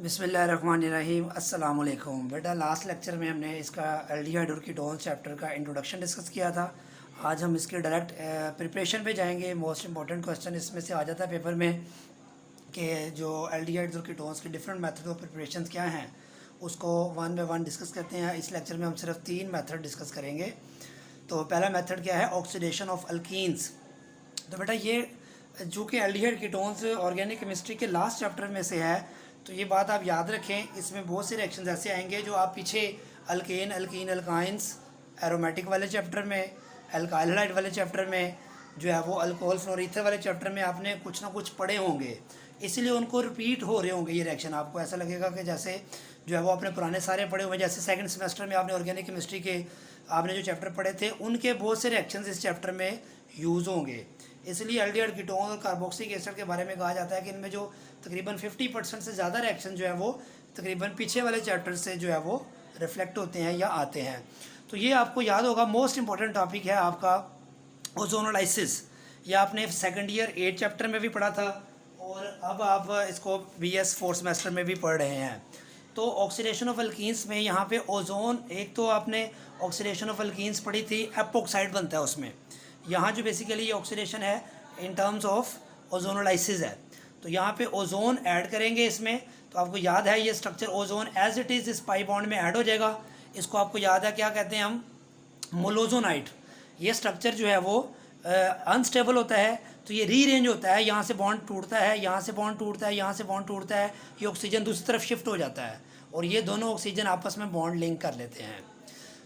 बिस्मिल्लाहिर्रहमानिर्रहीम अस्सलाम वालेकुम। बेटा लास्ट लेक्चर में हमने इसका एल्डिहाइड और कीटोन चैप्टर का इंट्रोडक्शन डिस्कस किया था। आज हम इसके डायरेक्ट प्रिपरेशन पे जाएंगे। मोस्ट इंपॉर्टेंट क्वेश्चन इसमें से आ जाता है पेपर में कि जो एल्डिहाइड्स और कीटोन्स के डिफरेंट मेथड ऑफ प्रिपरेशन क्या हैं उसको वन बाय वन डिस्कस करते हैं। इस लेक्चर में हम सिर्फ 3 मेथड डिस्कस करेंगे। तो पहला मेथड क्या है, ऑक्सीडेशन ऑफ अल्कीन्स। तो बेटा ये जो कि एल्डिहाइड कीटोन्स ऑर्गेनिक केमिस्ट्री के लास्ट चैप्टर में से है, तो ये बात आप याद रखें। इसमें बहुत से रिएक्शंस ऐसे आएंगे जो आप पीछे अल्केन, अल्कीन, अल्काइंस एरोमेटिक वाले चैप्टर में, अल्काइल हैलाइड वाले चैप्टर में, जो है वो अल्कोहल फ्लोरीथर वाले चैप्टर में आपने कुछ ना कुछ पढ़े होंगे, इसलिए उनको रिपीट हो रहे होंगे ये रिएक्शन। आपको ऐसा लगेगा कि जैसे जो है वो अपने पुराने सारे पढ़े हुए, जैसे सेकंड सेमेस्टर में आपने ऑर्गेनिक केमिस्ट्री के आपने जो चैप्टर पढ़े थे उनके बहुत से रिएक्शंस इस चैप्टर में यूज़ होंगे। इसलिए एल्डिहाइड कीटोन और कार्बोक्सिलिक एसिड के बारे में कहा जाता है कि इनमें जो तकरीबन 50% से ज़्यादा रिएक्शन जो है वो तकरीबन पीछे वाले चैप्टर से जो है वो रिफ्लेक्ट होते हैं या आते हैं। तो ये आपको याद होगा, मोस्ट इंपॉर्टेंट टॉपिक है आपका ओजोनोलाइसिस। ये आपने सेकंड ईयर 8 चैप्टर में भी पढ़ा था और अब आप इसको BS 4 सेमेस्टर में भी पढ़ रहे हैं। तो ऑक्सीडेशन ऑफ अल्कीन्स में यहाँ पे ओजोन, एक तो आपने ऑक्सीडेशन ऑफ अल्कीन्स पढ़ी थी, एपोक्साइड बनता है उसमें। यहाँ जो बेसिकली ये ऑक्सीडेशन है इन टर्म्स ऑफ ओजोनोलाइसिस है। तो यहाँ पे ओजोन ऐड करेंगे इसमें। तो आपको याद है ये structure ozone as it is इस पाई बॉन्ड में ऐड हो जाएगा। इसको आपको याद है क्या कहते हैं हम, मोलोजोनाइट। ये स्ट्रक्चर जो है वो अनस्टेबल होता है, तो ये रीअरेंज होता है। यहाँ से बॉन्ड टूटता है, यहाँ से बॉन्ड टूटता है, यहाँ से बॉन्ड टूटता है, ये ऑक्सीजन दूसरी तरफ शिफ्ट हो जाता है और ये दोनों ऑक्सीजन आपस में बॉन्ड लिंक कर लेते हैं।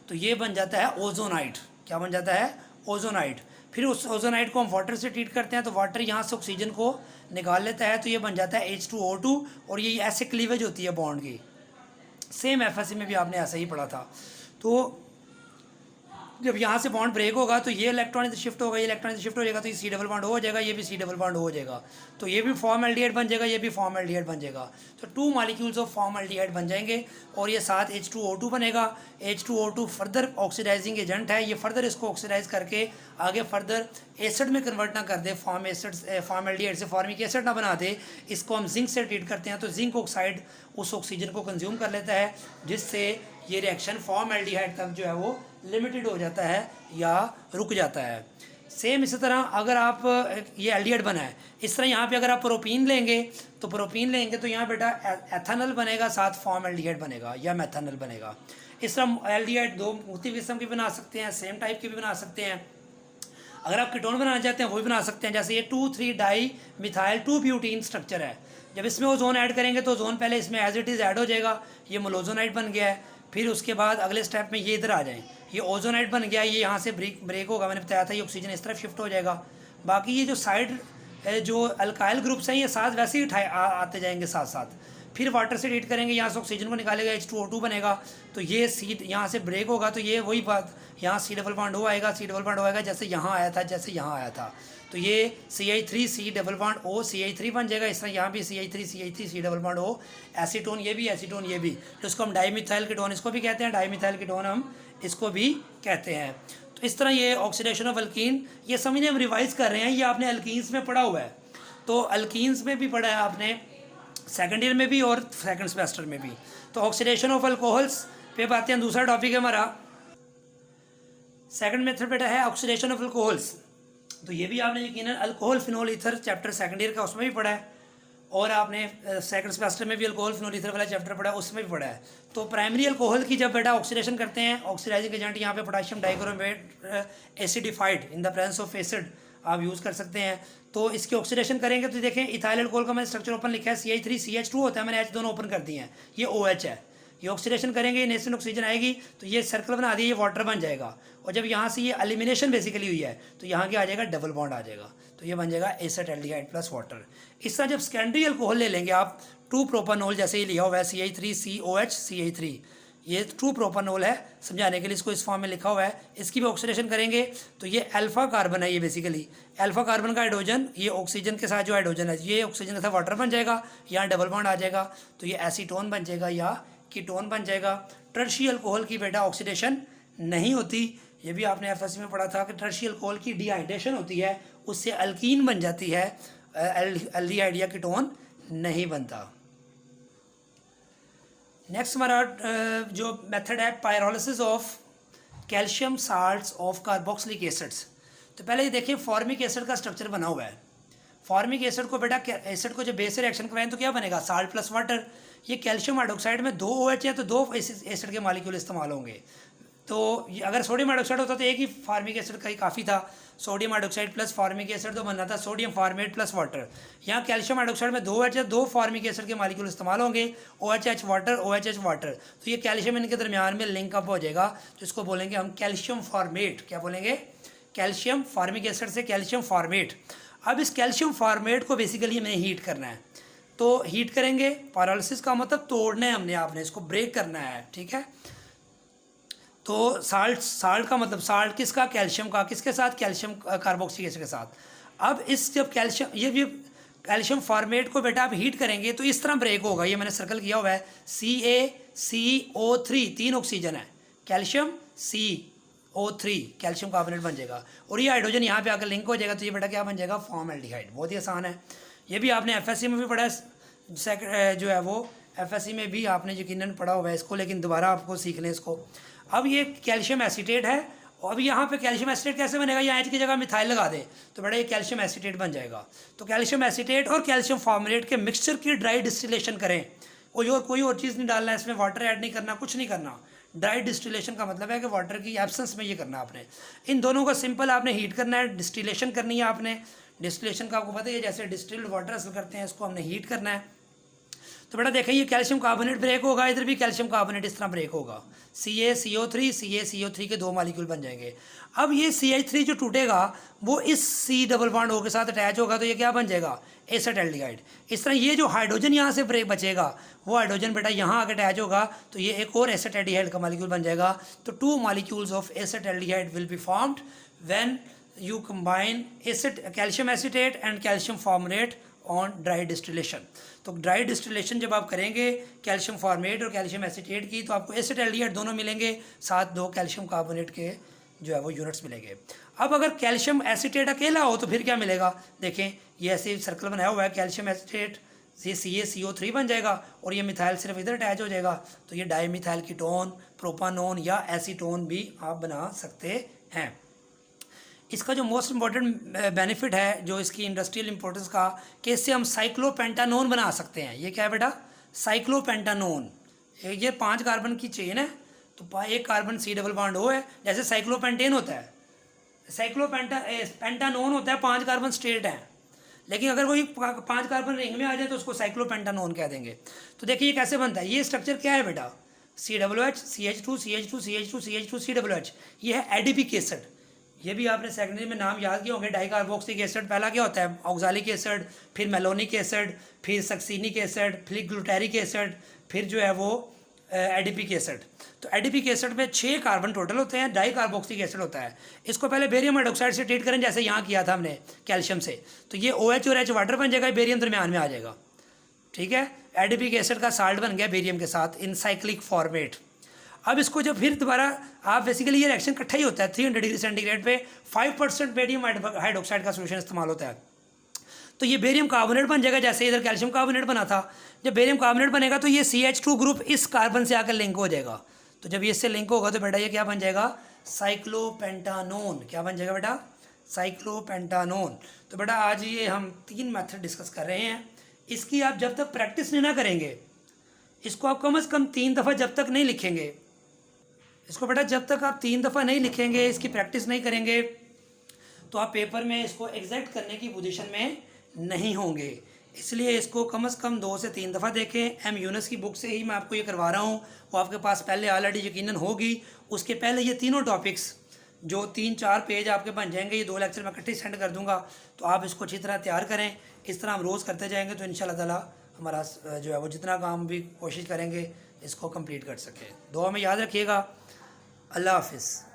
तो ये बन जाता है ओजोनाइट। क्या बन जाता है? ओजोनाइट। फिर उस ओजोनाइट को हम वाटर से ट्रीट करते हैं, तो वाटर यहाँ से ऑक्सीजन को निकाल लेता है, तो ये बन जाता है H2O2 और ये ऐसे क्लीवेज होती है बॉन्ड की। सेम FSC में भी आपने ऐसा ही पढ़ा था। तो जब यहाँ से बॉन्ड ब्रेक होगा तो ये इलेक्ट्रॉन से शिफ्ट होगा, ये इलेक्ट्रॉन से शिफ्ट हो जाएगा, तो ये C डबल बॉन्ड हो जाएगा, ये भी C डबल बॉन्ड हो जाएगा, तो ये भी फॉर्म एल्डिहाइड बन जाएगा, ये भी फॉर्म एल्डिहाइड बन जाएगा। तो 2 मॉलिक्यूल्स ऑफ फॉर्म एल्डिहाइड बन जाएंगे और ये साथ H2O2 बनेगा। H2O2 फर्दर ऑक्सीडाइजिंग एजेंट है, ये फर्दर इसको ऑक्सीडाइज करके आगे फर्दर एसिड में कन्वर्ट ना कर दे, फॉर्म एल्डिहाइड से फॉर्मिक एसिड ना बना दे। इसको हम जिंक से ट्रीट करते हैं, तो जिंक ऑक्साइड उस ऑक्सीजन को कंज्यूम कर लेता है, जिससे ये रिएक्शन फॉर्म एल्डिहाइड तक जो है वो लिमिटेड हो जाता है या रुक जाता है। सेम इसी तरह अगर आप ये एल्डिहाइड बना है, इस तरह यहाँ पे अगर आप प्रोपीन लेंगे तो यहाँ बेटा एथेनॉल बनेगा, साथ फॉर्म एल्डिहाइड बनेगा या मेथेनॉल बनेगा। इस तरह एल्डिहाइड 2 मुख्तलिफ किस्म के बना सकते हैं, सेम टाइप के भी बना सकते हैं। अगर आप कीटोन बनाना चाहते हैं वो भी बना सकते हैं। जैसे ये 2,3-डाई मिथाइल 2-ब्यूटीन स्ट्रक्चर है, जब इसमें ओजोन ऐड करेंगे तो ओजोन पहले इसमें एज इट इज़ ऐड हो जाएगा, ये मोलोजोनाइट बन गया है। फिर उसके बाद अगले स्टेप में ये इधर आ जाए, ये ओजोनाइट बन गया, ये यहाँ से ब्रेक होगा, मैंने बताया था, ये ऑक्सीजन इस तरफ शिफ्ट हो जाएगा। बाकी ये जो साइड जो अल्काइल ग्रुप्स हैं ये साथ वैसे ही आते जाएंगे साथ साथ। फिर वाटर से ट्रीट करेंगे, यहाँ से ऑक्सीजन को निकालेगा, H2O2 बनेगा, तो ये C यहाँ से ब्रेक होगा, तो ये वही बात, यहाँ C डबल बॉन्ड हो आएगा, C डबल बॉन्ड हो आएगा जैसे यहाँ आया था, जैसे यहाँ आया था। तो ये CH3 C double bond O CH3 बन जाएगा। इस तरह यहाँ भी CH3 C double bond O, acetone ये भी, एसीटोन ये भी, तो इसको हम डाईमिथाइल कीटोन इसको भी कहते हैं, डाईमिथाइल कीटोन हम इसको भी कहते हैं। तो इस तरह ये ऑक्सीडेशन ऑफ अल्कीन, ये समझने हम रिवाइज कर रहे हैं, ये आपने अल्कीन्स में पढ़ा हुआ है, तो अल्कीन्स में भी पढ़ा है आपने सेकंड ईयर में भी और सेकंड सेमेस्टर में भी। तो ऑक्सीडेशन ऑफ अल्कोहल्स पे बातें हैं। दूसरा टॉपिक है हमारा सेकंड मेथड बेटा है ऑक्सीडेशन ऑफ अल्कोहल्स। तो ये भी आपने यकीनन alcohol phenol ether chapter second year का उसमें भी पढ़ा है और आपने सेकंड सेमेस्टर में भी अल्कोहल फिनोल ईथर वाला चैप्टर पढ़ा है, उसमें भी पढ़ा है। तो प्राइमरी अल्कोहल की जब बेटा ऑक्सीडेशन करते हैं, ऑक्सीडाइजिंग एजेंट यहाँ पे potassium dichromate acidified in the presence of acid आप यूज़ कर सकते हैं। तो इसकी ऑक्सीडेशन करेंगे तो देखें इथाइल अल्कोहल का मैंने स्ट्रक्चर ओपन लिखा है, CH3 CH2 होता है, मैंने H दोनों ओपन कर दिए हैं, ये OH है। ये ऑक्सीडेशन करेंगे, नेशनल ऑक्सीजन आएगी तो ये सर्कल बना दिए, ये वाटर बन जाएगा, और जब यहाँ से ये एलिमिनेशन बेसिकली हुई है तो यहाँ क्या आ जाएगा, डबल बॉन्ड आ जाएगा, तो ये बन जाएगा एसिटाल्डिहाइड प्लस वाटर। इस तरह जब सेकेंडरी अल्कोहल ले लेंगे आप, 2 प्रोपानोल जैसे ही लिया हुआ है CH3COH CH3, ये 2 प्रोपानोल है, समझाने के लिए इसको इस फॉर्म में लिखा हुआ है। इसकी भी ऑक्सीडेशन करेंगे तो ये अल्फा कार्बन है, ये बेसिकली अल्फा कार्बन का हाइड्रोजन ये ऑक्सीजन के साथ जो हाइड्रोजन है ये ऑक्सीजन के साथ वाटर बन जाएगा, यहाँ डबल बॉन्ड आ जाएगा, तो ये एसीटोन बन जाएगा या कीटोन बन जाएगा। टर्शियल अल्कोहल की बेटा ऑक्सीडेशन नहीं होती, ये भी आपने FSC में पढ़ा था कि टर्शियल अल्कोहल की डिहाइड्रेशन होती है, उससे अल्कीन बन जाती है, एल्डिहाइड या कीटोन नहीं बनता। नेक्स्ट हमारा जो मेथड है pyrolysis of calcium salts of carboxylic acids. तो पहले ये देखिए फॉर्मिक एसिड का स्ट्रक्चर बना हुआ है। फॉर्मिक एसिड को बेटा एसिड को जब बेस से रिएक्शन करवाएं तो क्या बनेगा, साल्ट प्लस वाटर। ये कैल्शियम हाइड्रोक्साइड में 2 OH है तो 2 एसिड के मालिक्यूल इस्तेमाल होंगे। तो अगर सोडियम हाइड्रोक्साइड होता तो एक ही फार्मिक एसिड का ही काफ़ी था, sodium hydroxide plus formic acid तो बनना था सोडियम फार्मेट प्लस वाटर। यहाँ कैल्शियम हाइड्रोक्साइड में 2 OH है, 2 फार्मिक एसिड के मालिक्यूल इस्तेमाल होंगे, OHH वाटर OHH वाटर। तो ये कैल्शियम इनके दरमियान में लिंकअप हो जाएगा, तो इसको बोलेंगे हम कैल्शियम फार्मेट। क्या बोलेंगे, कैल्शियम, फार्मिक एसिड से कैल्शियम फार्मेट। अब इस कैल्शियम फार्मेट को बेसिकली हमें हीट करना है, तो हीट करेंगे। पायरोलिसिस का मतलब तोड़ना है हमने, आपने इसको ब्रेक करना है, ठीक है। तो साल्ट का मतलब साल्ट किसका, कैल्शियम का, किसके साथ, कैल्शियम कार्बोक्सिलिक एसिड के साथ। अब इस जब कैल्शियम ये भी कैल्शियम फॉर्मेट को बेटा आप हीट करेंगे तो इस तरह ब्रेक होगा। ये मैंने सर्कल किया हुआ है, CaCO3 3 ऑक्सीजन है, कैल्शियम CO3 कैल्शियम कार्बोनेट बन जाएगा, और ये हाइड्रोजन यहाँ पे आकर लिंक हो जाएगा, तो ये बेटा क्या बन जाएगा, फॉर्मल्डिहाइड। बहुत ही आसान है। ये भी आपने FSC में भी पढ़ा है, जो है वो FSC में भी आपने यकीनन पढ़ा हुआ है इसको, लेकिन दोबारा आपको सीख लें इसको। अब ये कैल्शियम एसीटेट है, और अब यहाँ पे कैल्शियम एसीटेट कैसे बनेगा, या H की जगह मिथाइल लगा दे तो बेटा ये कैल्शियम एसीटेट बन जाएगा। तो कैल्शियम एसीटेट और कैल्शियम फॉर्मुलेट के मिक्सचर की ड्राई डिस्टिलेशन करें, कोई और चीज़ नहीं डालना है इसमें, वाटर ऐड नहीं करना, कुछ नहीं करना। ड्राई डिस्टिलेशन का मतलब है कि वाटर की एब्सेंस में ये करना आपने। इन दोनों को सिंपल आपने हीट करना है, डिस्टिलेशन करनी है आपने। डिस्टिलेशन का आपको पता है, जैसे डिस्टिल्ड वाटर हासिल करते हैं, इसको हमने हीट करना है। तो बेटा देखें, ये कैल्शियम कार्बोनेट ब्रेक होगा, इधर भी कैल्शियम कार्बोनेट इस तरह ब्रेक होगा, CaCO3 के 2 मालिक्यूल बन जाएंगे। अब ये CH3 जो टूटेगा वो इस C डबल बॉन्ड O के साथ अटैच होगा, तो ये क्या बन जाएगा, एसिटाल्डिहाइड। इस तरह ये जो हाइड्रोजन यहाँ से ब्रेक बचेगा, वो हाइड्रोजन बेटा यहाँ आकर अटैच होगा, तो ये एक और एसिटाल्डिहाइड का मालिक्यूल बन जाएगा। तो 2 molecules of acetaldehyde will be formed when you combine calcium acetate and calcium formulate on dry distillation. तो ड्राई डिस्टिलेशन जब आप करेंगे कैल्शियम फॉर्मेट और कैल्शियम एसीटेट की, तो आपको एसिटाल्डिहाइड दोनों मिलेंगे, साथ 2 कैल्शियम कार्बोनेट के जो है वो यूनिट्स मिलेंगे। अब अगर कैल्शियम एसीटेट अकेला हो तो फिर क्या मिलेगा, देखें ये ऐसे सर्कल बनाया हुआ है, कैल्शियम एसीटेट ये CaCO3 बन जाएगा, और ये मिथाइल सिर्फ इधर अटैच हो जाएगा, तो ये डाई मिथाइल कीटोन, प्रोपानोन या एसीटोन भी आप बना सकते हैं। इसका जो मोस्ट इम्पॉर्टेंट बेनिफिट है, जो इसकी इंडस्ट्रियल इंपॉर्टेंस का, कि इससे हम साइक्लोपेंटानोन बना सकते हैं। ये क्या है बेटा, साइक्लोपेंटानोन। ये 5 कार्बन की चेन है, तो एक carbon C double bond O है, जैसे साइक्लोपेंटेन होता है, पेंटानोन होता है, 5 कार्बन स्ट्रेट हैं। लेकिन अगर कोई 5 कार्बन रिंग में आ जाए तो उसको साइक्लोपेंटानोन कह देंगे। तो देखिए ये कैसे बनता है, ये स्ट्रक्चर क्या है बेटा, COOH CH2 CH2 CH2 CH2 COOH। ये है एडिपिक एसिड। ये भी आपने सेकेंडरी में नाम याद किए होंगे, डाइकार्बोक्सिलिक एसिड पहला क्या होता है, ऑक्सालिक एसिड, फिर मेलोनिक एसिड, फिर सक्सीनिक एसिड, फिर ग्लूटेरिक एसिड, फिर जो है वो एडिपिक एसिड। तो एडिपिक एसिड में 6 कार्बन टोटल होते हैं, डाइकार्बोक्सिलिक एसिड होता है। इसको पहले बेरियम हाइड्रोक्साइड से ट्रीट करें, जैसे यहाँ किया था हमने कैल्शियम से, तो ये OH और H वाटर बन जाएगा, बेरियम दरमियान में आ जाएगा, ठीक है। एडिपिक एसिड का साल्ट बन गया बेरियम के साथ इन साइक्लिक फॉर्मेट। अब इसको जब फिर दोबारा आप बेसिकली ये रिएक्शन इकट्ठा ही होता है 300 डिग्री सेंटीग्रेड पे, 5% बेरियम हाइड्रोक्साइड का सोल्यूशन इस्तेमाल होता है, तो ये बेरियम कार्बोनेट बन जाएगा, जैसे इधर कैल्शियम कार्बोनेट बना था। जब बेरियम कार्बोनेट बनेगा तो ये CH2 ग्रुप इस कार्बन से आकर लिंक हो जाएगा, तो जब ये इससे लिंक होगा तो बेटा ये क्या बन जाएगा, साइक्लोपेंटानोन। क्या बन जाएगा बेटा, साइक्लोपेंटानोन। तो बेटा आज ये हम 3 मेथड डिस्कस कर रहे हैं। इसकी आप जब तक प्रैक्टिस नहीं ना करेंगे, इसको आप कम से कम 3 दफ़ा जब तक नहीं लिखेंगे, इसको बेटा जब तक आप 3 दफ़ा नहीं लिखेंगे, इसकी प्रैक्टिस नहीं करेंगे, तो आप पेपर में इसको एग्जैक्ट करने की पोजीशन में नहीं होंगे। इसलिए इसको कम से कम 2 से 3 दफ़ा देखें। M यूनुस की बुक से ही मैं आपको ये करवा रहा हूँ, वो आपके पास पहले ऑलरेडी यकीनन होगी। उसके पहले ये तीनों टॉपिक्स जो 3-4 पेज आपके बन जाएंगे, ये 2 लेक्चर मैं इकट्ठे सेंड कर दूँगा, तो आप इसको अच्छी तरह तैयार करें। इस तरह हम रोज़ करते जाएंगे तो इंशाल्लाह ताला हमारा जो है वो जितना काम भी कोशिश करेंगे इसको कंप्लीट कर सकें। दुआ में याद रखिएगा। अल्लाह हाफिज़।